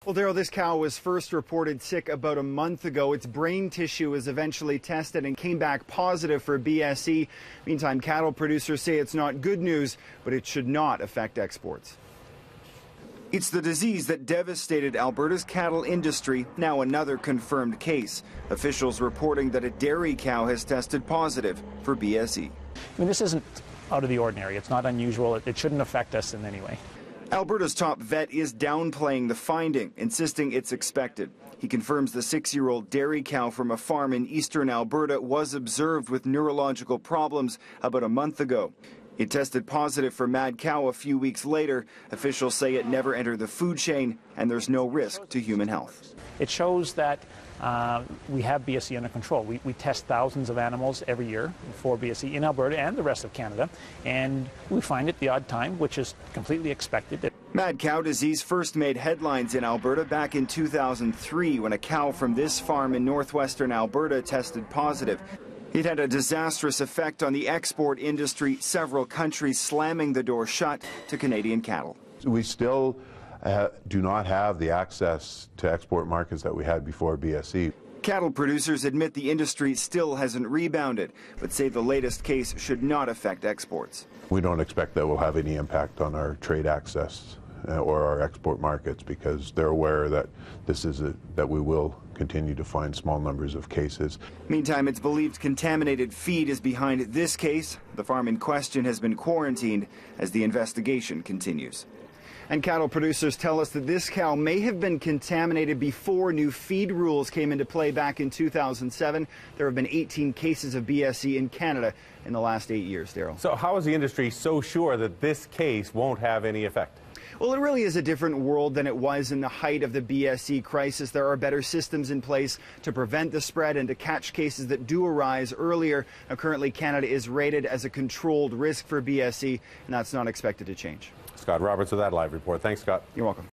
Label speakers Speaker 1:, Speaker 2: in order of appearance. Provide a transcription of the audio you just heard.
Speaker 1: Well, Daryl, this cow was first reported sick about a month ago. Its brain tissue was eventually tested and came back positive for BSE. Meantime, cattle producers say it's not good news, but it should not affect exports. It's the disease that devastated Alberta's cattle industry, now another confirmed case. Officials reporting that a dairy cow has tested positive for BSE.
Speaker 2: I mean, this isn't out of the ordinary. It's not unusual. It shouldn't affect us in any way.
Speaker 1: Alberta's top vet is downplaying the finding, insisting it's expected. He confirms the 6-year-old dairy cow from a farm in eastern Alberta was observed with neurological problems about a month ago. It tested positive for mad cow a few weeks later. Officials say it never entered the food chain and there's no risk to human health.
Speaker 2: It shows that we have BSE under control. We test thousands of animals every year for BSE in Alberta and the rest of Canada, and we find it the odd time, which is completely expected.
Speaker 1: Mad cow disease first made headlines in Alberta back in 2003 when a cow from this farm in northwestern Alberta tested positive. It had a disastrous effect on the export industry, several countries slamming the door shut to Canadian cattle.
Speaker 3: We still do not have the access to export markets that we had before BSE.
Speaker 1: Cattle producers admit the industry still hasn't rebounded, but say the latest case should not affect exports.
Speaker 3: We don't expect that will have any impact on our trade access or our export markets because they're aware that that we will continue to find small numbers of cases.
Speaker 1: Meantime, it's believed contaminated feed is behind this case. The farm in question has been quarantined as the investigation continues. And cattle producers tell us that this cow may have been contaminated before new feed rules came into play back in 2007. There have been 18 cases of BSE in Canada in the last 8 years, Daryl.
Speaker 4: So how is the industry so sure that this case won't have any effect?
Speaker 1: Well, it really is a different world than it was in the height of the BSE crisis. There are better systems in place to prevent the spread and to catch cases that do arise earlier. Now, currently, Canada is rated as a controlled risk for BSE, and that's not expected to change.
Speaker 4: Scott Roberts with that live report. Thanks, Scott.
Speaker 1: You're welcome.